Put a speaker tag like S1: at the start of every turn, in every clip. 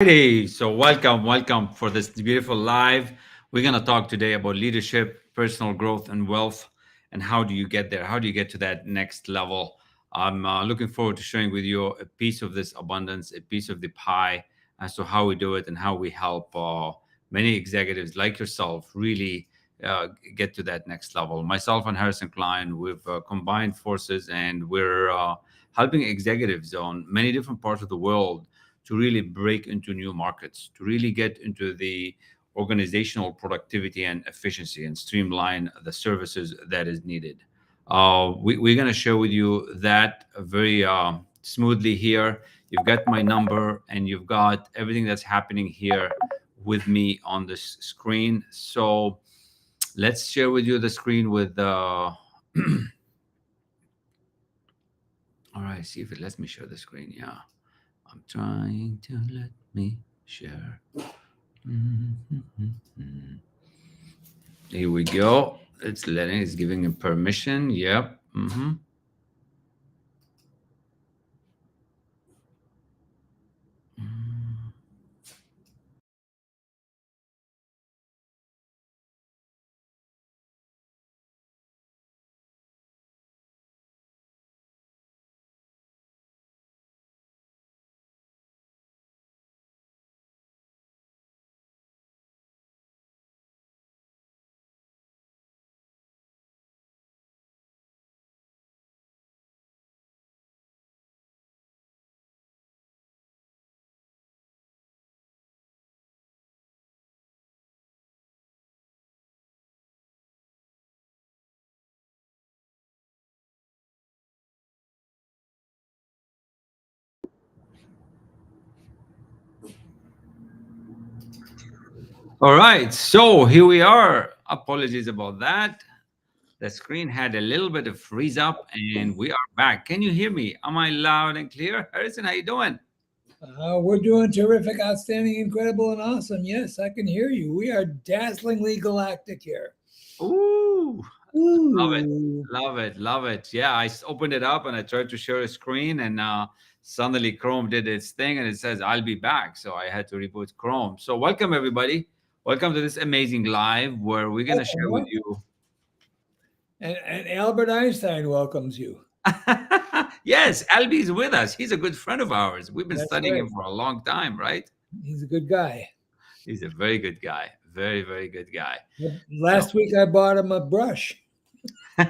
S1: Hey, so welcome for this beautiful live. We're going to talk today about leadership, personal growth, and wealth, and how do you get there? How do you get to that next level? I'm looking forward to sharing with you a piece of this abundance, a piece of the pie, as to how we do it and how we help many executives like yourself really get to that next level. Myself and Harrison Klein, we've combined forces, and we're helping executives on many different parts of the world to really break into new markets, to really get into the organizational productivity and efficiency and streamline the services that is needed. We're going to share with you that very smoothly here. You've got my number and you've got everything that's happening here with me on this screen. So let's share with you the screen with all right, see if it lets me share the screen. Yeah, I'm trying to let me share. Mhm. Here we go. It's giving him permission. Yep. All right. So here we are. Apologies about that. The screen had a little bit of freeze up, and we are back. Can you hear me? Am I loud and clear? Harrison, how you doing?
S2: We're doing terrific, outstanding, incredible, and awesome. Yes, I can hear you. We are dazzlingly galactic here.
S1: Ooh, love it.
S2: Ooh.
S1: Love it. Love it. Yeah, opened it up and I tried to share a screen, and suddenly Chrome did its thing and it says, I'll be back. So I had to reboot Chrome. So, welcome, everybody. Welcome to this amazing live where we're going to
S2: Welcome,
S1: share with
S2: welcome.
S1: you.
S2: And Albert Einstein welcomes you.
S1: Yes, Albie is with us. He's a good friend of ours. We've been
S2: That's
S1: studying him
S2: right.
S1: for a long time, right?
S2: He's a good guy.
S1: He's a very good guy. Very, very good guy. So,
S2: Last week I bought him a brush.
S1: it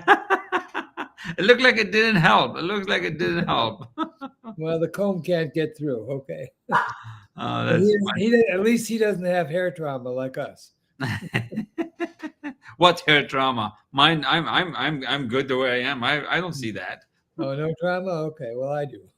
S1: looked like it didn't help. It looks like it didn't help.
S2: Well, the comb can't get through. Okay. But
S1: That's
S2: at least he doesn't have hair trauma like us.
S1: what hair trauma? Mine, I'm good the way I am. I don't see that.
S2: Oh, no trauma? Okay. Well, I do.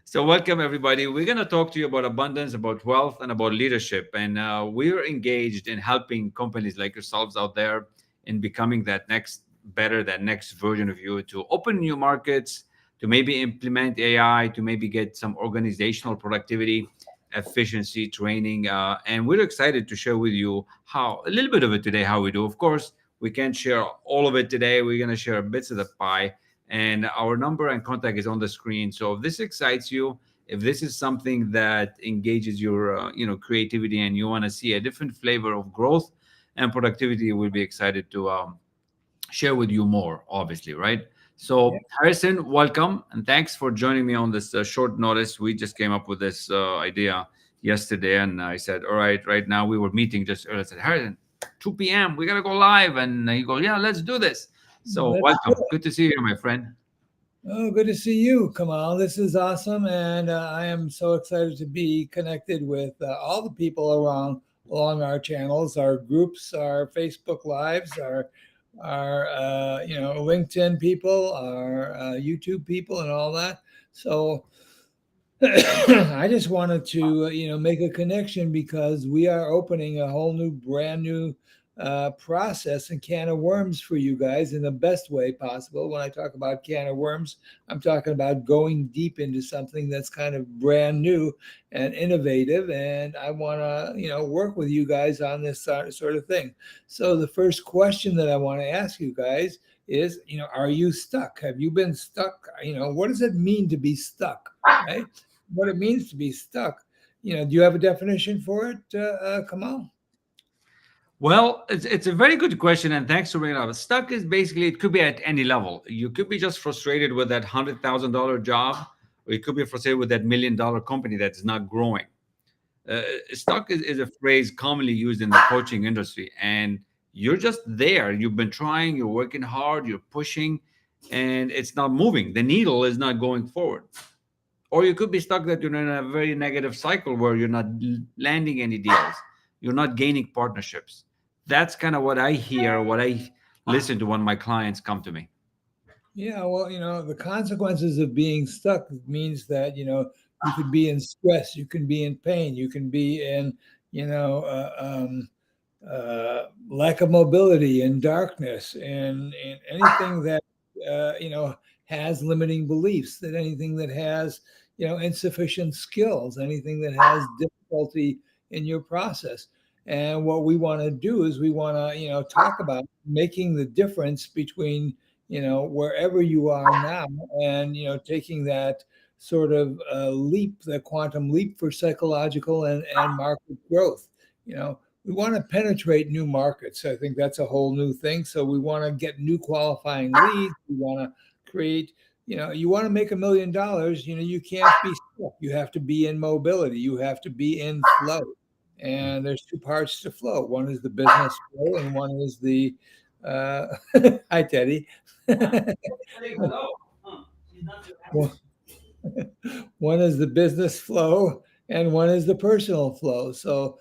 S1: So, welcome everybody. We're going to talk to you about abundance, about wealth, and about leadership. And we're engaged in helping companies like yourselves out there in becoming that next better, that next version of you to open new markets, to maybe implement AI, to maybe get some organizational productivity, efficiency training. And we're excited to share with you how a little bit of it today, how we do. Of course, we can't share all of it today. We're going to share bits of the pie, and our number and contact is on the screen. So if this excites you, if this is something that engages your creativity, and you want to see a different flavor of growth and productivity, we'll be excited to share with you more, obviously, right?
S2: Yeah.
S1: So, Harrison, welcome and thanks for joining me on this short notice. We just came up with this idea yesterday, and I said, all right, right now we were meeting just earlier. I said, Harrison, 2 p.m., we got to go live. And you go, yeah, let's do this. So,
S2: Let's do
S1: welcome.
S2: it.
S1: Good to see you, my friend.
S2: Oh, good to see you, Kamal. This is awesome, and I am so excited to be connected with all the people around along our channels, our groups, our Facebook lives, our LinkedIn people, our YouTube people, and all that. So I just wanted to, make a connection because we are opening a whole new, brand new process and can of worms for you guys in the best way possible. When I talk about can of worms, I'm talking about going deep into something that's kind of brand new and innovative. And I want to, work with you guys on this sort of thing. So the first question that I want to ask you guys is, are you stuck? Have you been stuck? What does it mean to be stuck? Right? what it means to be stuck. Do you have a definition for it, Kamal?
S1: Well, it's a very good question, and thanks for bringing it up. Stuck is basically, it could be at any level. You could be just frustrated with that $100,000 job, or you could be frustrated with that $1 million company that's not growing. Stuck is a phrase commonly used in the coaching industry, and you're just there. You've been trying, you're working hard, you're pushing, and it's not moving. The needle is not going forward. Or you could be stuck that you're in a very negative cycle where you're not landing any deals, you're not gaining partnerships. That's kind of what I hear, what I listen to when my clients come to me.
S2: Yeah, well, the consequences of being stuck means that, you could be in stress, you can be in pain, you can be in, you know, lack of mobility and darkness and anything that, has limiting beliefs, that anything that has, insufficient skills, anything that has difficulty in your process. And what we want to do is we want to, talk about making the difference between, wherever you are now and, taking that sort of leap, the quantum leap for psychological and market growth. We want to penetrate new markets. I think that's a whole new thing. So we want to get new qualifying leads. We want to create, you want to make $1 million, you can't be stuck. You have to be in mobility. You have to be in flow. And there's two parts to flow. One is the business flow, and one is the uh, hi Teddy. One one is the business flow and one is the personal flow. So,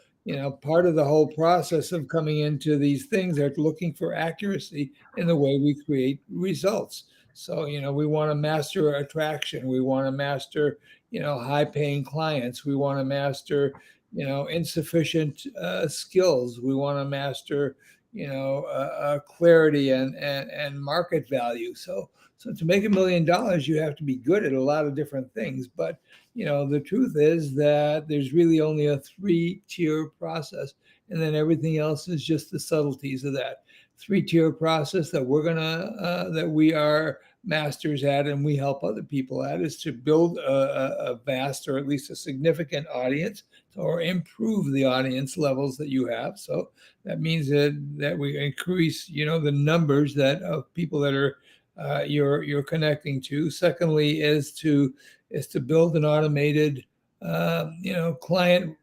S2: part of the whole process of coming into these things are looking for accuracy in the way we create results. So, we want to master attraction. We want to master, high paying clients. We want to master, insufficient skills. We want to master, clarity and market value. So to make $1 million, you have to be good at a lot of different things. But the truth is that there's really only a three-tier process, and then everything else is just the subtleties of that three-tier process that we are masters at, and we help other people at, is to build a vast or at least a significant audience, or improve the audience levels that you have. So that means that we increase, the numbers that of people that are you're connecting to. Secondly, is to build an automated, client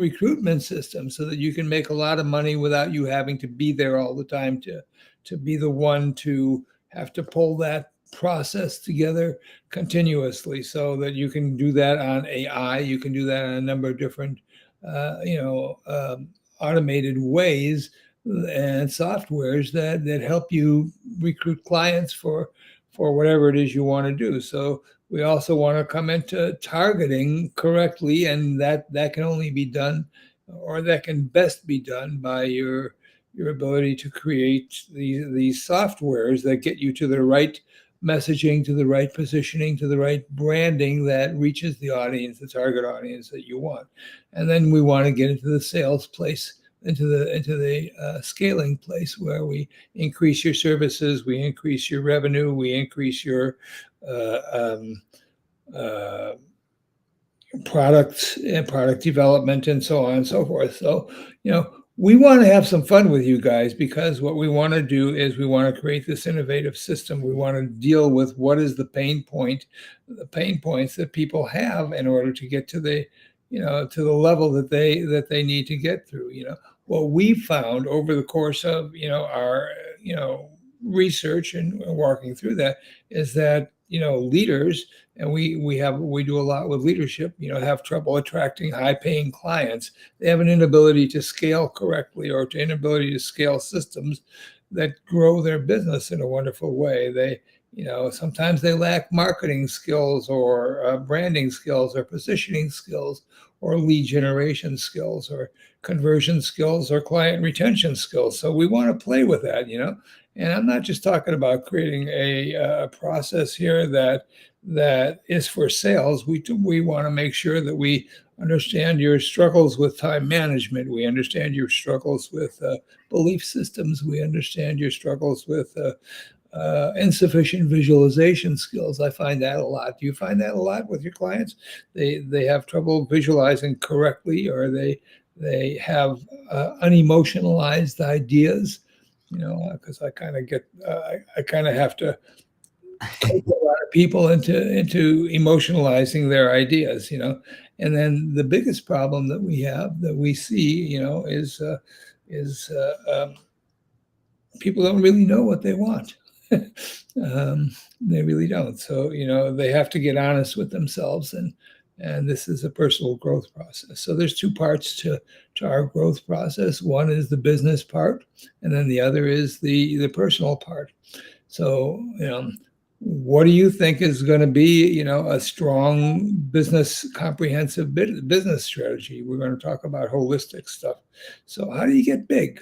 S2: recruitment system, so that you can make a lot of money without you having to be there all the time to be the one to have to pull that process together continuously, so that you can do that on AI. You can do that on a number of different, automated ways and softwares that help you recruit clients for whatever it is you want to do. So we also want to come into targeting correctly, and that can only be done, or that can best be done, by your ability to create these softwares that get you to the right messaging, to the right positioning, to the right branding that reaches the audience, the target audience that you want. And then we want to get into the sales place, into the scaling place, where we increase your services, we increase your revenue, we increase your uh, um, uh, products and product development, and so on and so forth. So, we want to have some fun with you guys, because what we want to do is we want to create this innovative system. We want to deal with what is the pain points that people have in order to get to the level that they need to get through. What we found over the course of our research and working through that, is that leaders, and we do a lot with leadership, have trouble attracting high paying clients. They have an inability to scale correctly, or to inability to scale systems that grow their business in a wonderful way. They sometimes they lack marketing skills, or branding skills, or positioning skills, or lead generation skills, or conversion skills, or client retention skills. So we want to play with that. And I'm not just talking about creating a process here that is for sales. We want to make sure that we understand your struggles with time management. We understand your struggles with belief systems. We understand your struggles with insufficient visualization skills. I find that a lot. Do you find that a lot with your clients? They have trouble visualizing correctly, or they have unemotionalized ideas. You know, because I kind of get I kind of have to coach a lot of people into emotionalizing their ideas. You know, and then the biggest problem that we have that we see, you know, is people don't really know what they want. They really don't. So you know they have to get honest with themselves, and this is a personal growth process. So there's two parts to our growth process. One is the business part, and then the other is the personal part. So you know, what do you think is going to be, you know, a strong business, comprehensive business strategy? We're going to talk about holistic stuff. So how do you get big?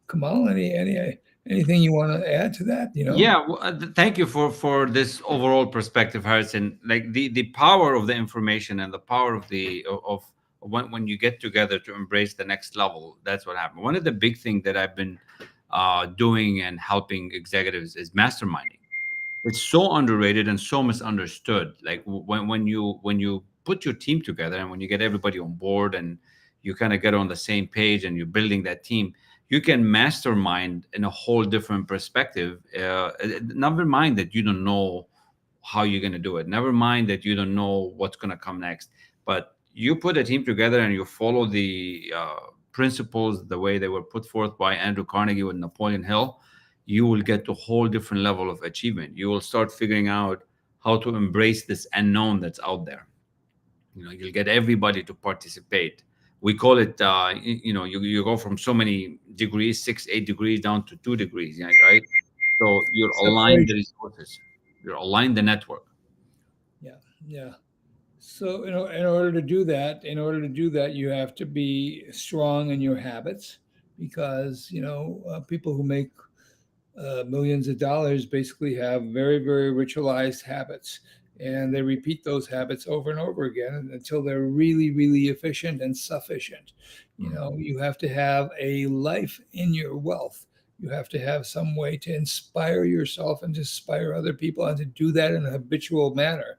S2: Kamal, anything you want to add to that? You know,
S1: Yeah, well, thank you for this overall perspective, Harrison. Like the power of the information and the power of the of when you get together to embrace the next level. That's what happened. One of the big things that I've been doing and helping executives is masterminding. It's so underrated and so misunderstood. Like when you put your team together and when you get everybody on board and you kind of get on the same page and you're building that team, you can mastermind in a whole different perspective. Never mind that you don't know how you're going to do it. Never mind that you don't know what's going to come next. But you put a team together and you follow the principles the way they were put forth by Andrew Carnegie with Napoleon Hill, you will get to a whole different level of achievement. You will start figuring out how to embrace this unknown that's out there. You know, you'll get everybody to participate. We call it you go from so many degrees, 6 8 degrees, down to 2 degrees, yeah, right? So you're aligned the
S2: separation.
S1: resources, you're aligned the network.
S2: Yeah, yeah. So, you know, in order to do that, you have to be strong in your habits because, you know, people who make millions of dollars basically have very, very ritualized habits. And they repeat those habits over and over again until they're really, really efficient and sufficient. You know, you have to have a life in your wealth. You have to have some way to inspire yourself and to inspire other people and to do that in a habitual manner.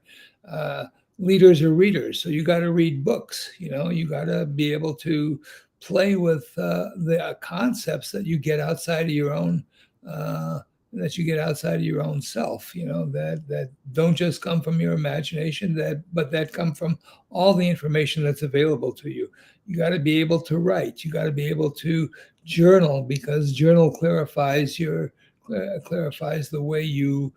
S2: Uh, Leaders are readers. So you got to read books. You know, you got to be able to play with the concepts that you get outside of your own uh, self, you know, that don't just come from your imagination, but that come from all the information that's available to you. You got to be able to write. You got to be able to journal because journal clarifies the way you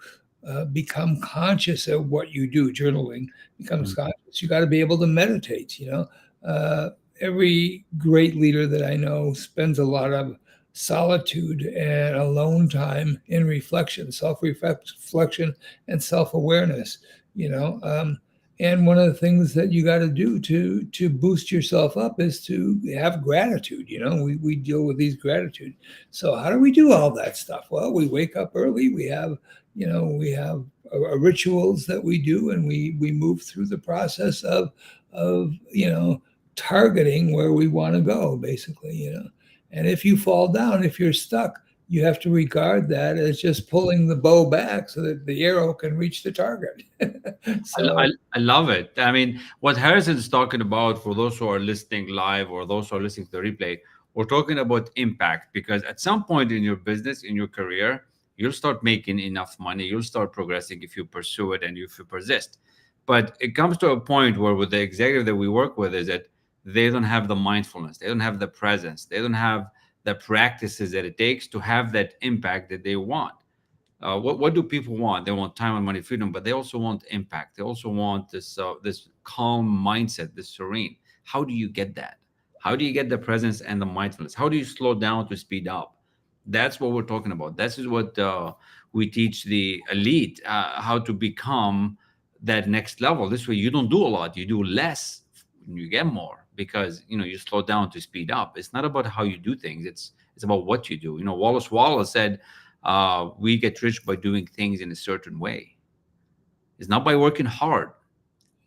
S2: become conscious of what you do. Journaling becomes
S1: Mhm.
S2: conscious. You got to be able to meditate. You know, uh, every great leader that I know spends a lot of solitude and alone time in reflection, self-reflection, and self-awareness. You know, and one of the things that you got to do to boost yourself up is to have gratitude. You know, we deal with these gratitude. So how do we do all that stuff? Well, we wake up early. We have rituals that we do, and we move through the process of targeting where we want to go, basically. And if you fall down, if you're stuck, you have to regard that as just pulling the bow back so that the arrow can reach the target.
S1: I, I,
S2: So,
S1: I love it. I mean, what Harrison is talking about, for those who are listening live or those who are listening to the replay, we're talking about impact, because at some point in your business, in your career, you'll start making enough money. You'll start progressing if you pursue it and if you persist. But it comes to a point where, with the executive that we work with, is that they don't have the mindfulness, they don't have the presence, they don't have the practices that it takes to have that impact that they want. What do people want? They want time and money, freedom, but they also want impact. They also want this calm mindset, this serene. How do you get that? How do you get the presence and the mindfulness? How do you slow down to speed up? That's what we're talking about. This is what we teach the elite, how to become that next level. This way, you don't do a lot, you do less, and you get more, because you slow down to speed up. It's not about how you do things. It's about what you do. Wallace Wallace said, we get rich by doing things in a certain way. It's not by working hard.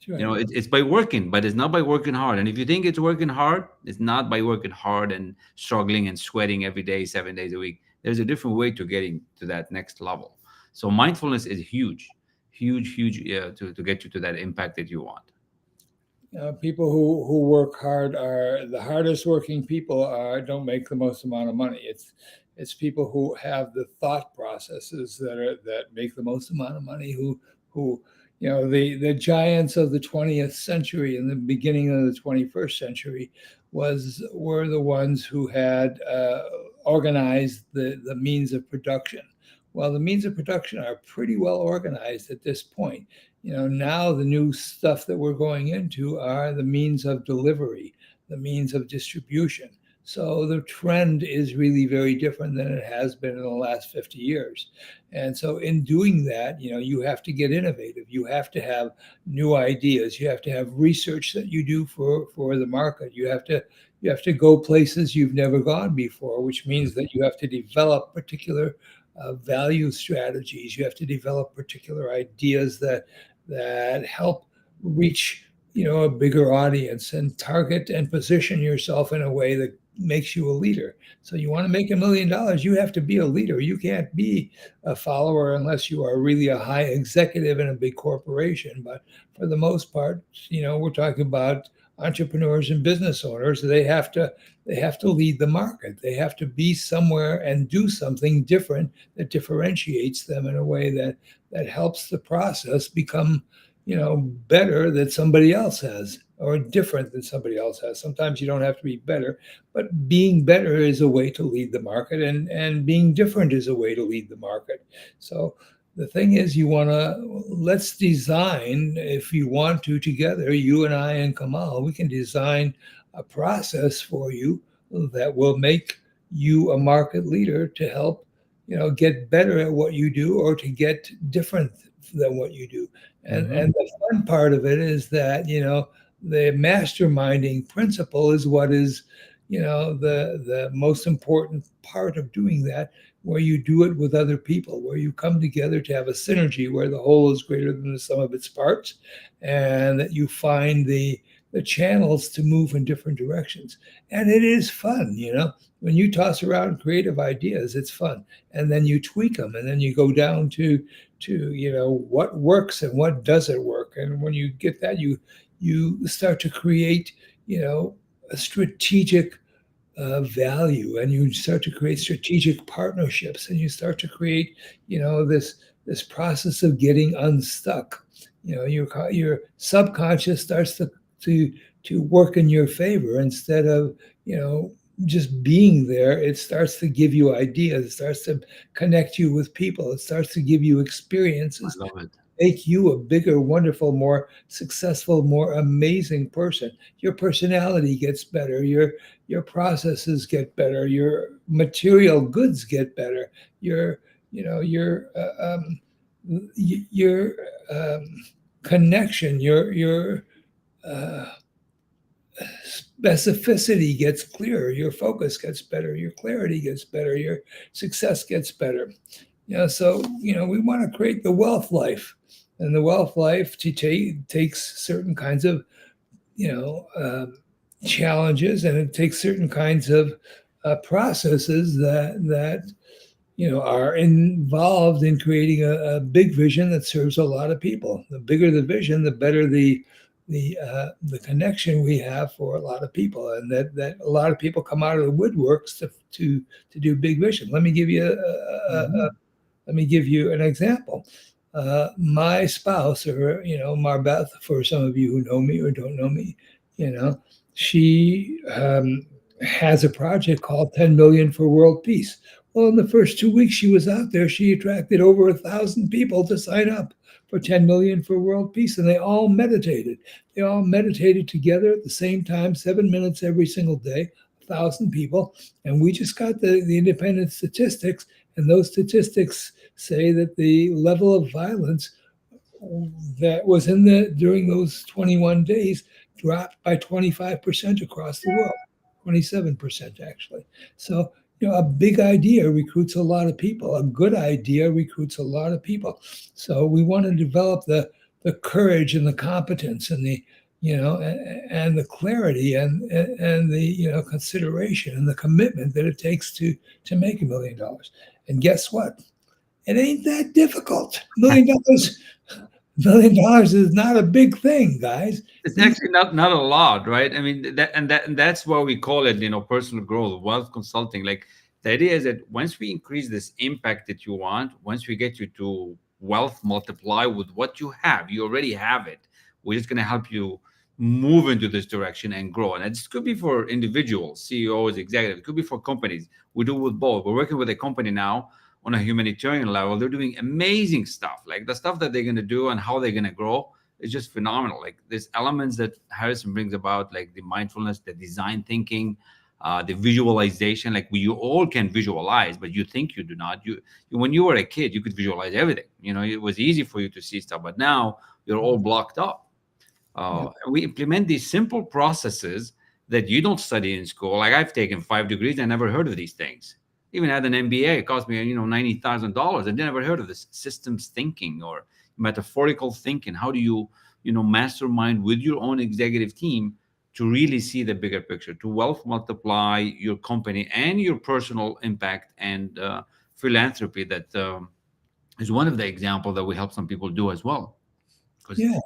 S2: that's right.
S1: It's by working, but it's not by working hard. And if you think it's working hard, it's not by working hard and struggling and sweating every day, 7 days a week. There's a different way to getting to that next level. So mindfulness is huge, huge, huge, to get you to that impact that you want.
S2: People who work hard are the hardest working people are don't make the most amount of money. It's people who have the thought processes that make the most amount of money. Who the giants of the 20th century and the beginning of the 21st century were the ones who had organized the means of production. Well, the means of production are pretty well organized at this point. Now the new stuff that we're going into are the means of delivery, the means of distribution. So the trend is really very different than it has been in the last 50 years. And so in doing that, you have to get innovative. You have to have new ideas. You have to have research that you do for the market. You have to go places you've never gone before, which means that you have to develop particular value strategies. You have to develop particular ideas that help reach a bigger audience and target and position yourself in a way that makes you a leader. So you want to make $1 million, you have to be a leader. You can't be a follower unless you are really a high executive in a big corporation. But for the most part, we're talking about entrepreneurs and business owners. They have to lead the market. They have to be somewhere and do something different that differentiates them in a way that helps the process become better than somebody else has, or different than somebody else has. Sometimes you don't have to be better, but being better is a way to lead the market, and being different is a way to lead the market. So the thing is, let's design, if you want to, together, you and I and Kamal, we can design a process for you that will make you a market leader to help get better at what you do, or to get different than what you do. And
S1: Hmm.
S2: and the fun part of it is that the masterminding principle is what is the most important part of doing that, where you do it with other people, where you come together to have a synergy, where the whole is greater than the sum of its parts, and that you find the channels to move in different directions. And it is fun, when you toss around creative ideas, it's fun. And then you tweak them, and then you go down to what works and what doesn't work. And when you get that, you start to create a strategic value, and you start to create strategic partnerships, and you start to create this process of getting unstuck. Your subconscious starts to to work in your favor, instead of just being there. It starts to give you ideas. It starts to connect you with people. It starts to give you
S1: I
S2: experiences,
S1: love it.
S2: make you a bigger, wonderful, more successful, more amazing person. Your personality gets better. Your processes get better. Your material goods get better. Your um, connection, your uh, specificity gets clearer. Your focus gets better. Your clarity gets better. Your success gets better. So we want to create the wealth life, and the wealth life takes certain kinds of you know challenges, and it takes certain kinds of processes that are involved in creating a big vision that serves a lot of people. The bigger the vision, the better the connection we have for a lot of people, and that a lot of people come out of the woodworks to do big vision.
S1: Hmm.
S2: Let me give you an example. My spouse, or Marbeth, for some of you who know me or don't know me, you know, she has a project called 10 million for world peace. Well, in the first 2 weeks she was out there, she attracted over 1,000 people to sign up for 10 million for world peace, and they all meditated. They all meditated together at the same time, 7 minutes every single day, 1,000 people. And we just got the independent statistics, and those statistics say that the level of violence that was in the during those 21 days dropped by 25% across the world, 27% actually. So a big idea recruits a lot of people. A good idea recruits a lot of people. So we want to develop the courage and the competence and the clarity and the consideration and the commitment that it takes to make $1 million. And guess what? It ain't that difficult. $1 million is not a big thing, guys.
S1: It's
S2: These,
S1: actually not a lot, right? I mean, that's why we call it, personal growth, wealth consulting. Like, the idea is that once we increase this impact that you want, once we get you to wealth multiply with what you have, you already have it. We're just going to help you move into this direction and grow. And this could be for individuals, CEOs, executives. It could be for companies. We do with both. We're working with a company now on a humanitarian level. They're doing amazing stuff. Like, the stuff that they're going to do and how they're going to grow, it's just phenomenal. Like, there's elements that Harrison brings about, like the mindfulness, the design thinking, the visualization. Like, you all can visualize, but you think you do not. When you were a kid, you could visualize everything. It was easy for you to see stuff, but now you're all blocked up.
S2: yeah,
S1: We implement these simple processes that you don't study in school. Like, I've taken 5 degrees, I never heard of these things. Even had an MBA, it cost me $90,000. I never heard of this systems thinking or metaphorical thinking. How do you mastermind with your own executive team to really see the bigger picture, to wealth multiply your company and your personal impact and philanthropy? That is one of the examples that we help some people do as well. Because
S2: yeah.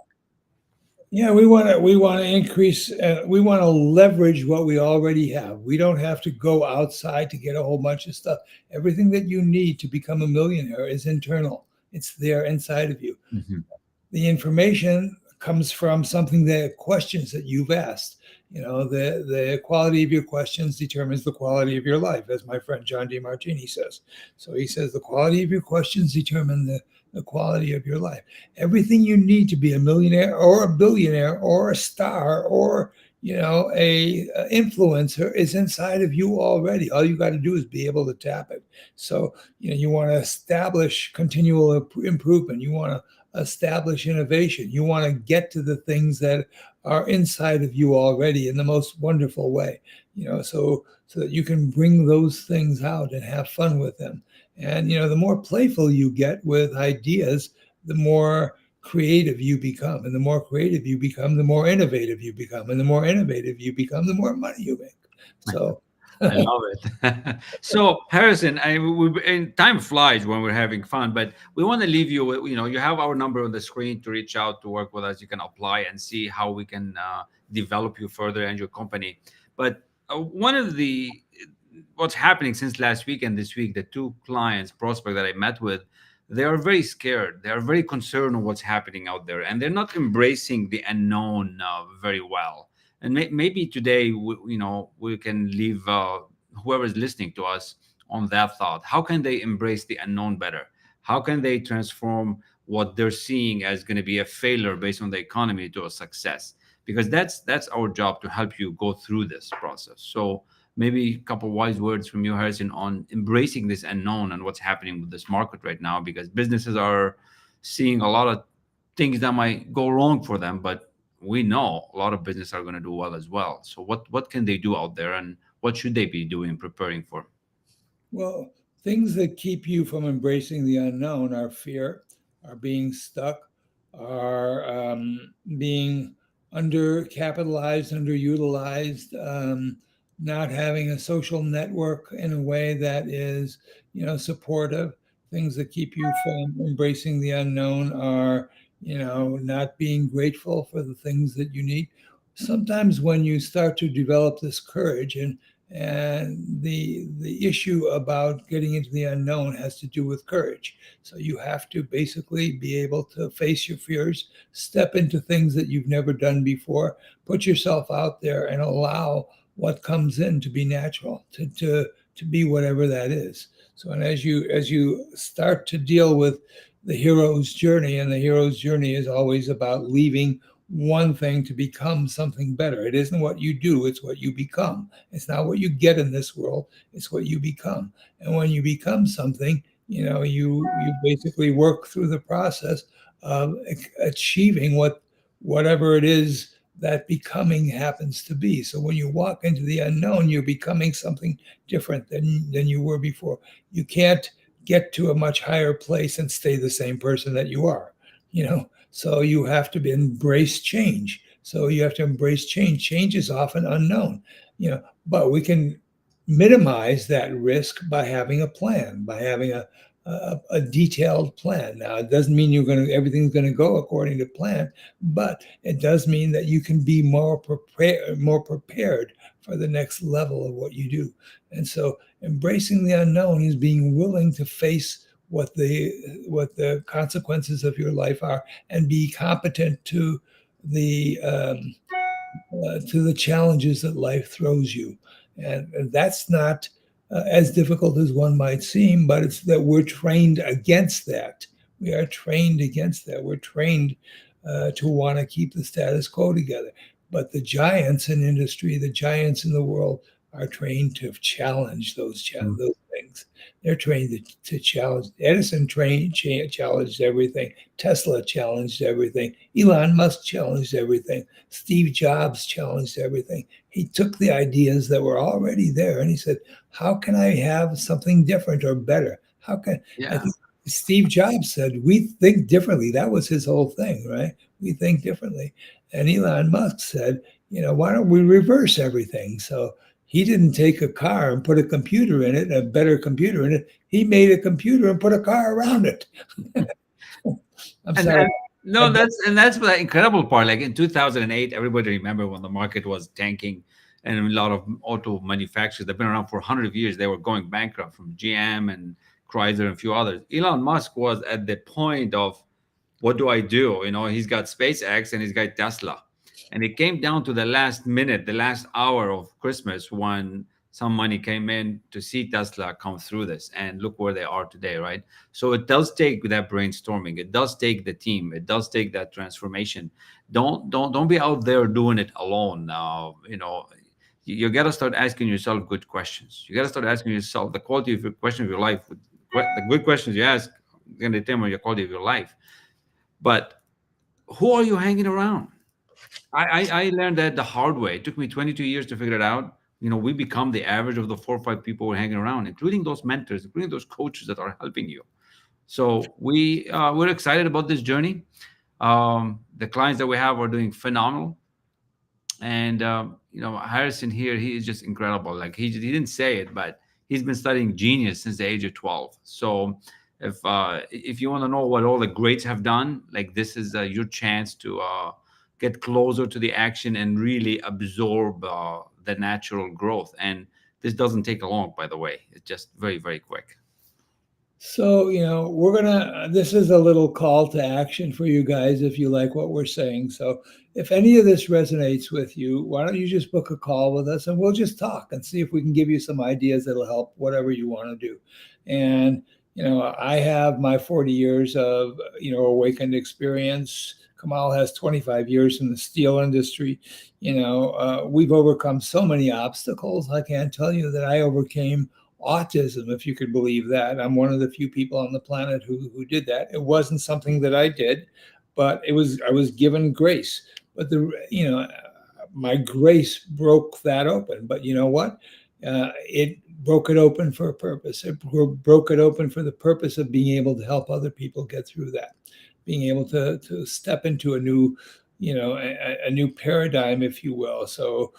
S2: Yeah, we want to increase. We want to leverage what we already have. We don't have to go outside to get a whole bunch of stuff. Everything that you need to become a millionaire is internal. It's there inside of you.
S1: Mhm.
S2: The information comes from something that questions that you've asked. The quality of your questions determines the quality of your life, as my friend John DeMartini says. So he says the quality of your questions determine the quality of your life. Everything you need to be a millionaire or a billionaire or a star or a influencer is inside of you already. All you got to do is be able to tap it. So you want to establish continual improvement. You want to establish innovation. You want to get to the things that are inside of you already in the most wonderful way, so that you can bring those things out and have fun with them. And the more playful you get with ideas, the more creative you become. And the more creative you become, the more innovative you become. And the more innovative you become, the more money you make. So
S1: I love it. So, Harrison, and time flies when we're having fun, but we want to leave you with, you have our number on the screen to reach out to work with us. You can apply and see how we can develop you further and your company. But one of what's happening since last week and this week, the two clients, prospect that I met with, they are very scared. They are very concerned on what's happening out there, and they're not embracing the unknown very well. And maybe today we can leave whoever's listening to us on that thought. How can they embrace the unknown better? How can they transform what they're seeing as going to be a failure based on the economy to a success? Because that's our job, to help you go through this process. So maybe a couple wise words from you, Harrison, on embracing this unknown and what's happening with this market right now, because businesses are seeing a lot of things that might go wrong for them, but we know a lot of business are going to do well as well. So what can they do out there, and what should they be doing, preparing for?
S2: Well, things that keep you from embracing the unknown are fear, are being stuck, are being undercapitalized, underutilized, not having a social network in a way that is, supportive. Things that keep you from embracing the unknown are, not being grateful for the things that you need. Sometimes when you start to develop this courage, and the issue about getting into the unknown has to do with courage. So you have to basically be able to face your fears, step into things that you've never done before, put yourself out there, and allow what comes in to be natural, to be whatever that is. So, and as you start to deal with the hero's journey, and the hero's journey is always about leaving one thing to become something better. It isn't what you do, it's what you become. It's not what you get in this world, it's what you become. And when you become something, you basically work through the process of achieving whatever it is that becoming happens to be. So when you walk into the unknown, you're becoming something different than you were before. You can't get to a much higher place and stay the same person that you are. So you have to embrace change. So you have to embrace change. Change is often unknown, but we can minimize that risk by having a plan, by having a detailed plan. Now, it doesn't mean everything's going to go according to plan, but it does mean that you can be more prepared for the next level of what you do. And so, embracing the unknown is being willing to face what the consequences of your life are, and be competent the um, to the challenges that life throws you. And that's not as difficult as one might seem, but it's that we're trained against that. We are trained against that. We're trained to want to keep the status quo together. But the giants in industry, the giants in the world, are trained to challenge those things. They're trained to challenge. Edison challenged everything. Tesla challenged everything. Elon Musk challenged everything. Steve Jobs challenged everything. He took the ideas that were already there and he said, "How can I have something different or better? How can I
S1: Yeah.
S2: think Steve Jobs said, we think differently." That was his whole thing, right? We think differently. And Elon Musk said, why don't we reverse everything? So he didn't take a car and put a computer in it, a better computer in it. He made a computer and put a car around it. I'm sorry.
S1: And no, that's the incredible part. Like in 2008, everybody remember when the market was tanking, and a lot of auto manufacturers that have been around for 100 years, they were going bankrupt, from GM and Chrysler and a few others. Elon Musk was at the point of, what do I do? He's got SpaceX and he's got Tesla. And it came down to the last minute, the last hour of Christmas, when some money came in to see Tesla come through this. And look where they are today, right? So it does take that brainstorming. It does take the team. It does take that transformation. Don't be out there doing it alone. You got to start asking yourself good questions. You got to start asking yourself, the quality of your question of your life. The good questions you ask going to determine your quality of your life. But who are you hanging around? I learned that the hard way. It took me 22 years to figure it out. We become the average of the 4 or 5 people we're hanging around, including those mentors, including those coaches that are helping you. So we're excited about this journey. The clients that we have are doing phenomenal. And Harrison here, he is just incredible. Like he didn't say it, but he's been studying genius since the age of 12. So if you want to know what all the greats have done, like, this is your chance to get closer to the action and really absorb the natural growth. And this doesn't take long, by the way. It's just very, very quick.
S2: So, this is a little call to action for you guys if you like what we're saying. So, if any of this resonates with you, why don't you just book a call with us and we'll just talk and see if we can give you some ideas that'll help whatever you want to do. And, I have my 40 years of, awakened experience. Kamal has 25 years in the steel industry. We've overcome so many obstacles. I can't tell you that I overcame autism, if you could believe that. I'm one of the few people on the planet who did that. It wasn't something that I did, but I was given grace. But my grace broke that open. But you know what? It broke it open for a purpose. It broke it open for the purpose of being able to help other people get through that, being able to step into a new, a new paradigm, if you will. So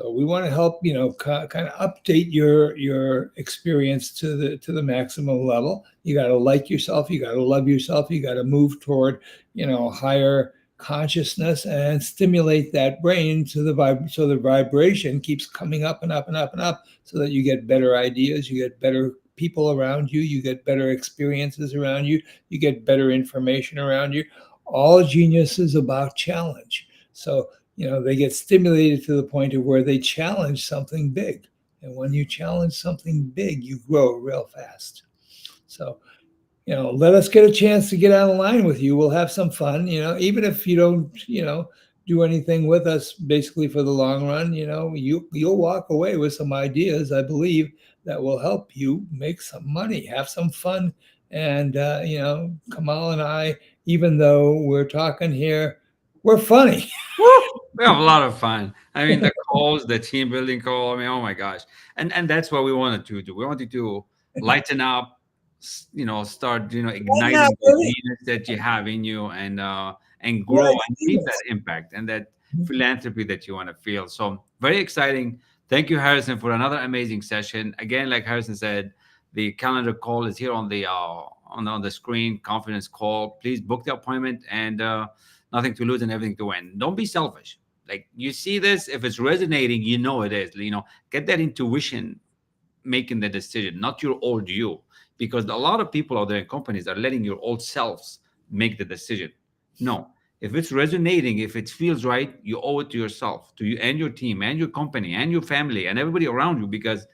S2: we want to help, kind of update your experience to the maximum level. You got to like yourself, you got to love yourself, you got to move toward, higher consciousness and stimulate that brain to so the vibration keeps coming up and up and up and up, so that you get better ideas, you get better people around you, you get better experiences around you, you get better information around you. All genius is about challenge. So, they get stimulated to the point of where they challenge something big. And when you challenge something big, you grow real fast. So, let us get a chance to get on the line with you. We'll have some fun, even if you don't, do anything with us basically for the long run. You'll walk away with some ideas, I believe, that will help you make some money, have some fun. And, Kamal and I, even though we're talking here, we're funny.
S1: Woo! We have a lot of fun. I mean, the calls, the team building call. I mean, oh my gosh, and that's what we wanted to do. We wanted to lighten up, start
S2: Not
S1: igniting the
S2: really.
S1: genius that you have in you, and grow and leave that impact and that philanthropy that you want to feel. So very exciting. Thank you, Harrison, for another amazing session. Again, like Harrison said, the calendar call is here on the screen, conference call. Please book the appointment, and nothing to lose and everything to win. Don't be selfish. Like, you see this, if it's resonating, you know it is. Get that intuition making the decision, not your old you. Because a lot of people out there in companies are letting your old selves make the decision. No, if it's resonating, if it feels right, you owe it to yourself, to you and your team and your company and your family and everybody around you. Because,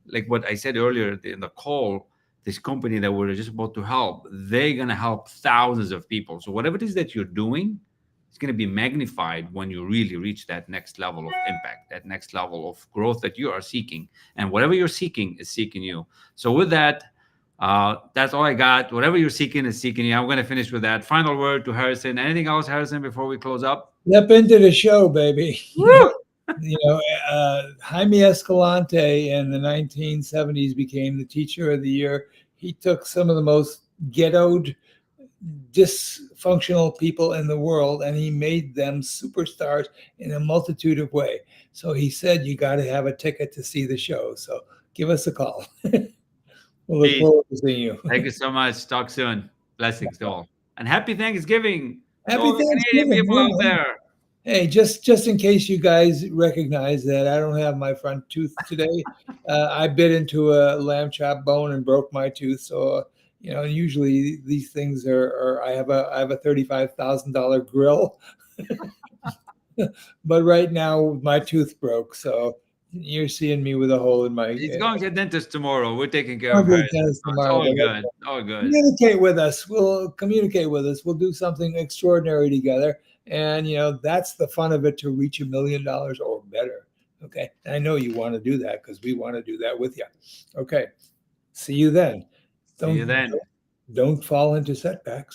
S1: like what I said earlier in the call, this company that we're just about to help, they're going to help thousands of people. So whatever it is that you're doing, it's going to be magnified when you really reach that next level of impact, that next level of growth that you are seeking. And whatever you're seeking is seeking you. So with that, that's all I got. Whatever you're seeking is seeking you. I'm going to finish with that. Final word to Harrison. Anything else, Harrison, before we close up?
S2: Step into the show, baby.
S1: Woo!
S2: Jaime Escalante in the 1970s became the teacher of the year. He took some of the most ghettoed, dysfunctional people in the world, and he made them superstars in a multitude of ways. So he said, you got to have a ticket to see the show. So give us a call. We'll look
S1: Peace.
S2: forward to seeing you.
S1: Thank you so much. Talk soon. Blessings to all. And happy Thanksgiving to
S2: Happy
S1: all the Canadian
S2: Thanksgiving.
S1: people out
S2: Yeah.
S1: there.
S2: Hey, just in case you guys recognize that I don't have my front tooth today, I bit into a lamb chop bone and broke my tooth. So usually these things are I have a $35,000 grill, but right now my tooth broke. So you're seeing me with a hole in my.
S1: He's going to the dentist tomorrow. We're taking care
S2: I'll
S1: of her.
S2: go to tennis
S1: So it's
S2: tomorrow.
S1: all
S2: But
S1: good. All good.
S2: communicate with us. We'll communicate with us. We'll do something extraordinary together. And that's the fun of it, to reach $1 million or better. Okay. And I know you want to do that, because we want to do that with you. Okay. See you then.
S1: See you then.
S2: Don't fall into setbacks.